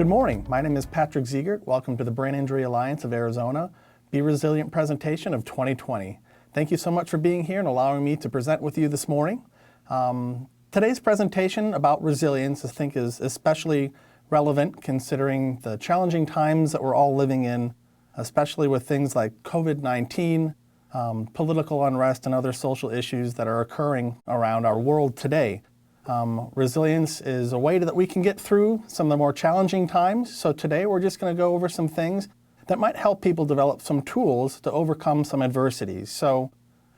Good morning. My name is Patrick Ziegert. Welcome to the Brain Injury Alliance of Arizona Be Resilient presentation of 2020. Thank you so much for being here and allowing me to present with you this morning. Today's presentation about resilience I think is especially relevant considering the challenging times that we're all living in, especially with things like COVID-19, political unrest, and other social issues that are occurring around our world today. Resilience is a way that we can get through some of the more challenging times. So today we're just going to go over some things that might help people develop some tools to overcome some adversities. So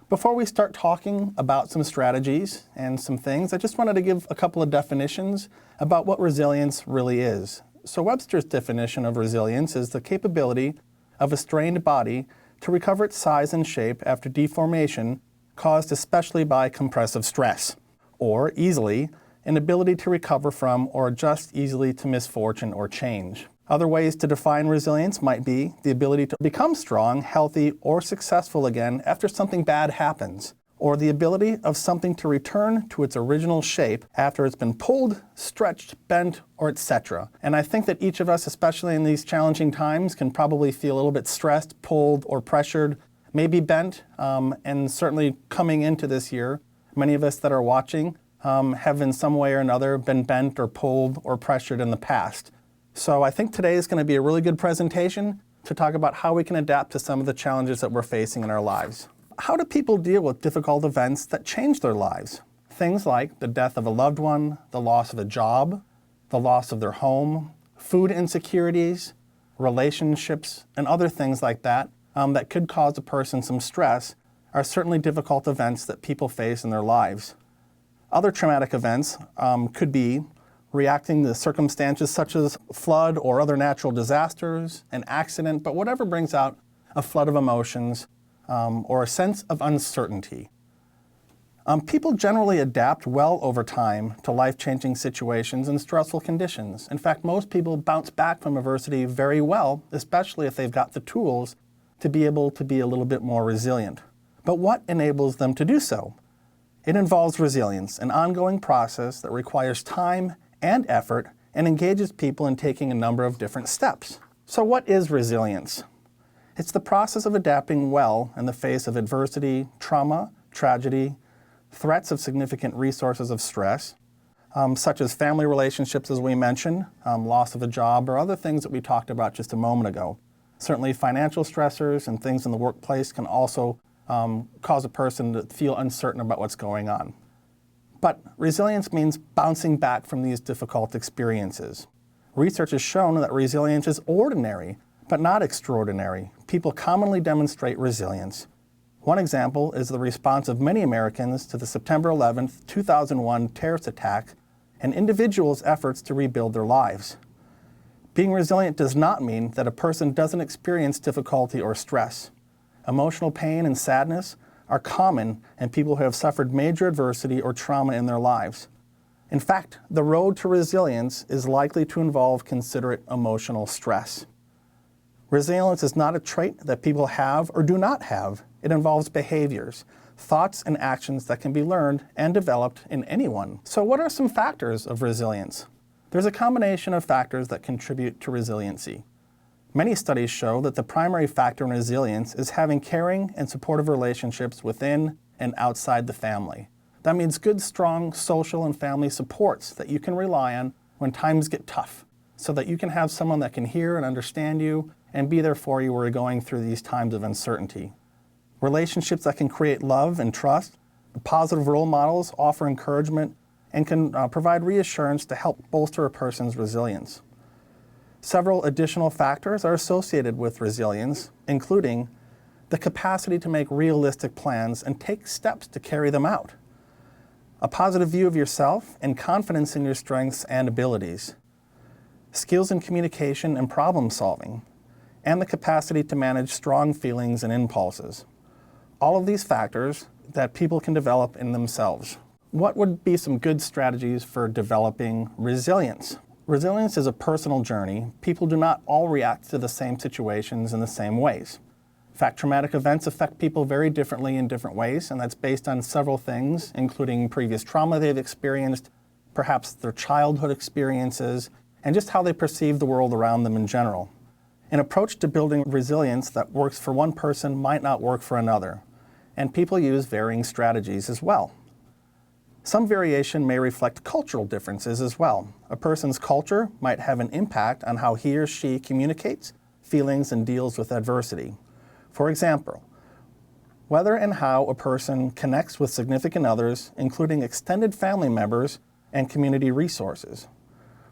before we start talking about some strategies and some things, I just wanted to give a couple of definitions about what resilience really is. So Webster's definition of resilience is the capability of a strained body to recover its size and shape after deformation caused especially by compressive stress, or easily, an ability to recover from or adjust easily to misfortune or change. Other ways to define resilience might be the ability to become strong, healthy, or successful again after something bad happens, or the ability of something to return to its original shape after it's been pulled, stretched, bent, or etc. And I think that each of us, especially in these challenging times, can probably feel a little bit stressed, pulled, or pressured, maybe bent, and certainly coming into this year, many of us that are watching have in some way or another been bent or pulled or pressured in the past. So I think today is going to be a really good presentation to talk about how we can adapt to some of the challenges that we're facing in our lives. How do people deal with difficult events that change their lives? Things like the death of a loved one, the loss of a job, the loss of their home, food insecurities, relationships, and other things like that that could cause a person some stress are certainly difficult events that people face in their lives. Other traumatic events could be reacting to circumstances such as flood or other natural disasters, an accident, but whatever brings out a flood of emotions or a sense of uncertainty. People generally adapt well over time to life-changing situations and stressful conditions. In fact, most people bounce back from adversity very well, especially if they've got the tools to be able to be a little bit more resilient. But what enables them to do so? It involves resilience, an ongoing process that requires time and effort and engages people in taking a number of different steps. So what is resilience? It's the process of adapting well in the face of adversity, trauma, tragedy, threats of significant resources of stress, such as family relationships, as we mentioned, loss of a job, or other things that we talked about just a moment ago. Certainly financial stressors and things in the workplace can also cause a person to feel uncertain about what's going on. But resilience means bouncing back from these difficult experiences. Research has shown that resilience is ordinary, but not extraordinary. People commonly demonstrate resilience. One example is the response of many Americans to the September 11th, 2001 terrorist attack and individuals' efforts to rebuild their lives. Being resilient does not mean that a person doesn't experience difficulty or stress. Emotional pain and sadness are common in people who have suffered major adversity or trauma in their lives. In fact, the road to resilience is likely to involve considerate emotional stress. Resilience is not a trait that people have or do not have. It involves behaviors, thoughts, and actions that can be learned and developed in anyone. So what are some factors of resilience? There's a combination of factors that contribute to resiliency. Many studies show that the primary factor in resilience is having caring and supportive relationships within and outside the family. That means good, strong social and family supports that you can rely on when times get tough, so that you can have someone that can hear and understand you and be there for you where you're going through these times of uncertainty. Relationships that can create love and trust, positive role models offer encouragement and can provide reassurance to help bolster a person's resilience. Several additional factors are associated with resilience, including the capacity to make realistic plans and take steps to carry them out, a positive view of yourself and confidence in your strengths and abilities, skills in communication and problem solving, and the capacity to manage strong feelings and impulses. All of these factors that people can develop in themselves. What would be some good strategies for developing resilience? Resilience is a personal journey. People do not all react to the same situations in the same ways. In fact, traumatic events affect people very differently in different ways, and that's based on several things, including previous trauma they've experienced, perhaps their childhood experiences, and just how they perceive the world around them in general. An approach to building resilience that works for one person might not work for another, and people use varying strategies as well. Some variation may reflect cultural differences as well. A person's culture might have an impact on how he or she communicates feelings and deals with adversity. For example, whether and how a person connects with significant others, including extended family members and community resources.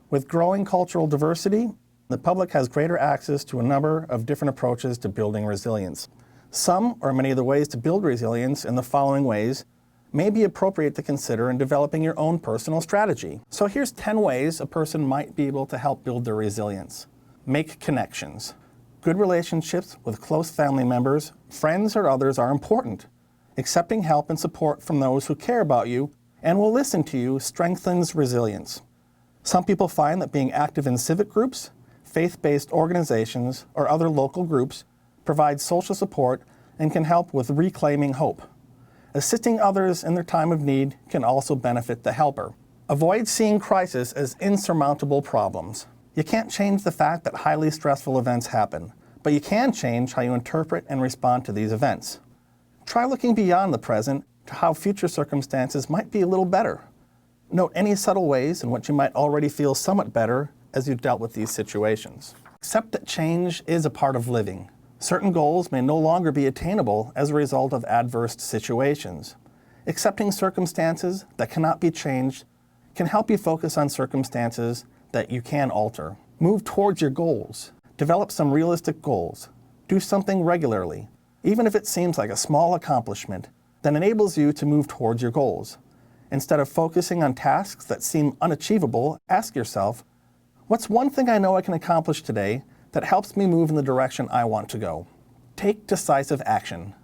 With growing cultural diversity, the public has greater access to a number of different approaches to building resilience. Some or many of the ways to build resilience in the following ways may be appropriate to consider in developing your own personal strategy. So here's 10 ways a person might be able to help build their resilience. Make connections. Good relationships with close family members, friends, or others are important. Accepting help and support from those who care about you and will listen to you strengthens resilience. Some people find that being active in civic groups, faith-based organizations, or other local groups provides social support and can help with reclaiming hope. Assisting others in their time of need can also benefit the helper. Avoid seeing crises as insurmountable problems. You can't change the fact that highly stressful events happen, but you can change how you interpret and respond to these events. Try looking beyond the present to how future circumstances might be a little better. Note any subtle ways in which you might already feel somewhat better as you've dealt with these situations. Accept that change is a part of living. Certain goals may no longer be attainable as a result of adverse situations. Accepting circumstances that cannot be changed can help you focus on circumstances that you can alter. Move towards your goals. Develop some realistic goals. Do something regularly, even if it seems like a small accomplishment, that enables you to move towards your goals. Instead of focusing on tasks that seem unachievable, ask yourself, what's one thing I know I can accomplish today that helps me move in the direction I want to go? Take decisive action.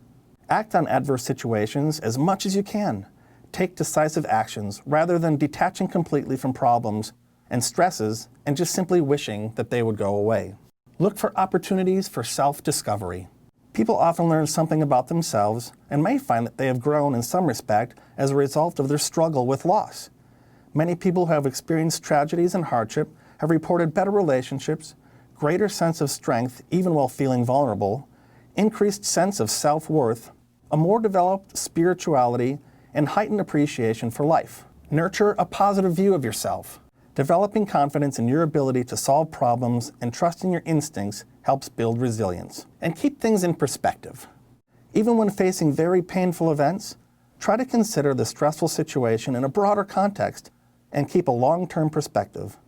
Act on adverse situations as much as you can. Take decisive actions rather than detaching completely from problems and stresses and just simply wishing that they would go away. Look for opportunities for self-discovery. People often learn something about themselves and may find that they have grown in some respect as a result of their struggle with loss. Many people who have experienced tragedies and hardship have reported better relationships, greater sense of strength even while feeling vulnerable, increased sense of self-worth, a more developed spirituality, and heightened appreciation for life. Nurture a positive view of yourself. Developing confidence in your ability to solve problems and trusting your instincts helps build resilience. And keep things in perspective. Even when facing very painful events, try to consider the stressful situation in a broader context and keep a long-term perspective.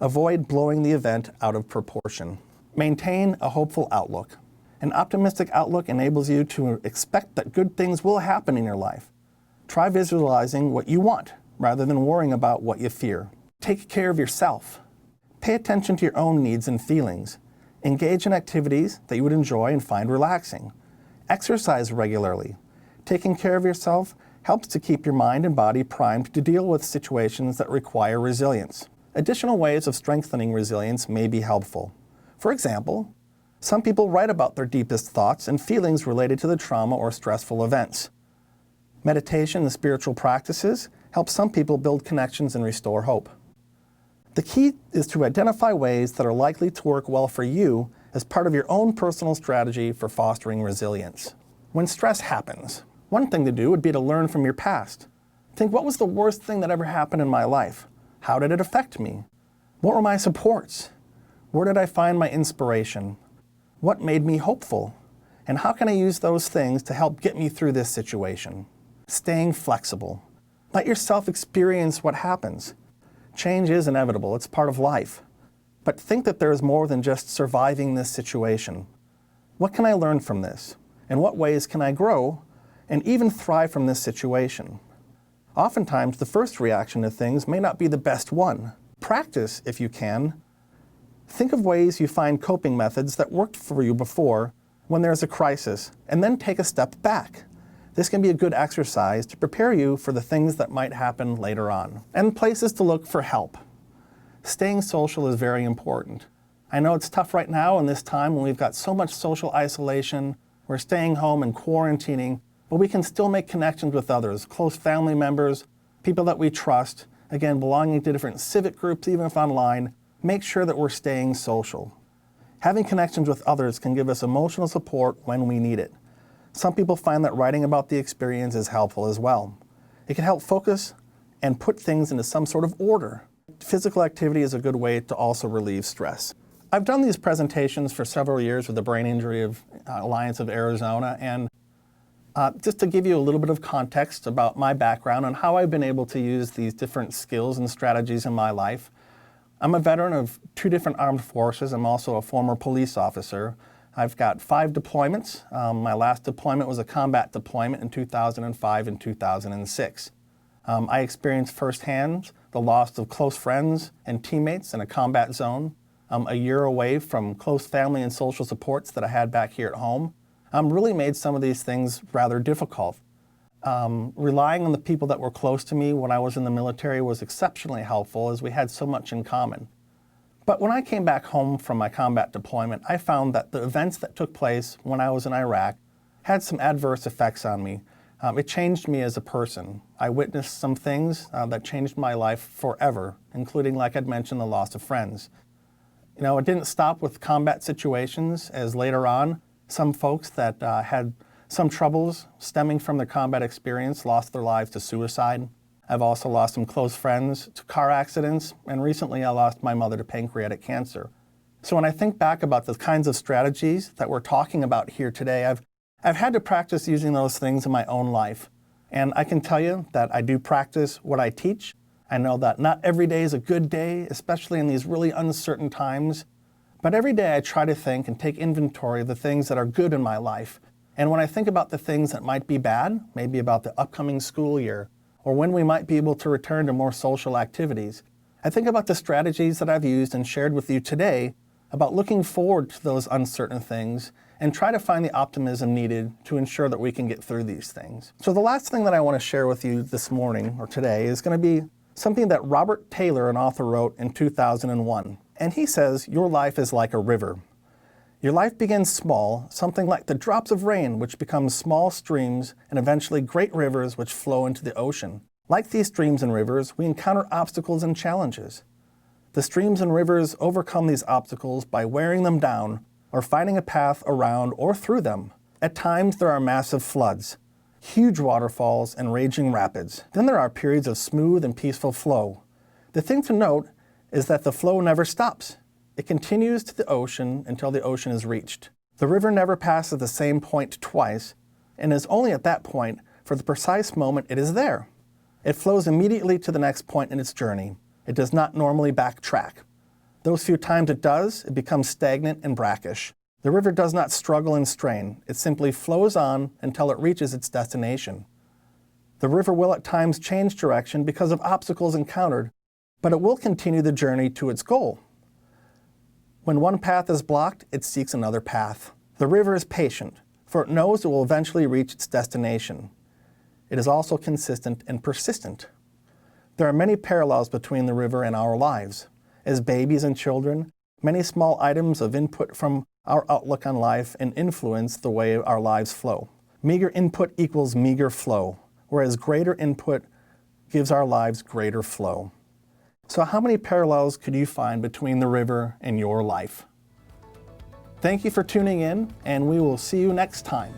Avoid blowing the event out of proportion. Maintain a hopeful outlook. An optimistic outlook enables you to expect that good things will happen in your life. Try visualizing what you want rather than worrying about what you fear. Take care of yourself. Pay attention to your own needs and feelings. Engage in activities that you would enjoy and find relaxing. Exercise regularly. Taking care of yourself helps to keep your mind and body primed to deal with situations that require resilience. Additional ways of strengthening resilience may be helpful. For example, some people write about their deepest thoughts and feelings related to the trauma or stressful events. Meditation and spiritual practices help some people build connections and restore hope. The key is to identify ways that are likely to work well for you as part of your own personal strategy for fostering resilience. When stress happens, one thing to do would be to learn from your past. Think, what was the worst thing that ever happened in my life? How did it affect me? What were my supports? Where did I find my inspiration? What made me hopeful? And how can I use those things to help get me through this situation? Staying flexible. Let yourself experience what happens. Change is inevitable, it's part of life. But think that there is more than just surviving this situation. What can I learn from this? In what ways can I grow and even thrive from this situation? Oftentimes, the first reaction to things may not be the best one. Practice, if you can. Think of ways you find coping methods that worked for you before when there's a crisis, and then take a step back. This can be a good exercise to prepare you for the things that might happen later on. And places to look for help. Staying social is very important. I know it's tough right now in this time when we've got so much social isolation, we're staying home and quarantining, but we can still make connections with others, close family members, people that we trust, again, belonging to different civic groups, even if online, make sure that we're staying social. Having connections with others can give us emotional support when we need it. Some people find that writing about the experience is helpful as well. It can help focus and put things into some sort of order. Physical activity is a good way to also relieve stress. I've done these presentations for several years with the Brain Injury Alliance of Arizona, and just to give you a little bit of context about my background and how I've been able to use these different skills and strategies in my life. I'm a veteran of 2 different armed forces. I'm also a former police officer. I've got 5 deployments. My last deployment was a combat deployment in 2005 and 2006. I experienced firsthand the loss of close friends and teammates in a combat zone, a year away from close family and social supports that I had back here at home. Really made some of these things rather difficult. Relying on the people that were close to me when I was in the military was exceptionally helpful, as we had so much in common. But when I came back home from my combat deployment, I found that the events that took place when I was in Iraq had some adverse effects on me. It changed me as a person. I witnessed some things that changed my life forever, including, like I'd mentioned, the loss of friends. You know, it didn't stop with combat situations, as later on, some folks that had some troubles stemming from their combat experience lost their lives to suicide. I've also lost some close friends to car accidents, and recently I lost my mother to pancreatic cancer. So when I think back about the kinds of strategies that we're talking about here today, I've had to practice using those things in my own life. And I can tell you that I do practice what I teach. I know that not every day is a good day, especially in these really uncertain times. But every day I try to think and take inventory of the things that are good in my life. And when I think about the things that might be bad, maybe about the upcoming school year, or when we might be able to return to more social activities, I think about the strategies that I've used and shared with you today about looking forward to those uncertain things and try to find the optimism needed to ensure that we can get through these things. So the last thing that I want to share with you this morning or today is going to be something that Robert Taylor, an author, wrote in 2001. And he says, "Your life is like a river. Your life begins small, something like the drops of rain, which become small streams and eventually great rivers which flow into the ocean. Like these streams and rivers, we encounter obstacles and challenges. The streams and rivers overcome these obstacles by wearing them down or finding a path around or through them. At times there are massive floods, huge waterfalls, and raging rapids. Then there are periods of smooth and peaceful flow. The thing to note is that the flow never stops. It continues to the ocean until the ocean is reached. The river never passes the same point twice, and is only at that point for the precise moment it is there. It flows immediately to the next point in its journey. It does not normally backtrack. Those few times it does, it becomes stagnant and brackish. The river does not struggle and strain. It simply flows on until it reaches its destination. The river will at times change direction because of obstacles encountered, but it will continue the journey to its goal. When one path is blocked, it seeks another path. The river is patient, for it knows it will eventually reach its destination. It is also consistent and persistent. There are many parallels between the river and our lives. As babies and children, many small items of input from our outlook on life and influence the way our lives flow. Meager input equals meager flow, whereas greater input gives our lives greater flow. So how many parallels could you find between the river and your life? Thank you for tuning in, and we will see you next time.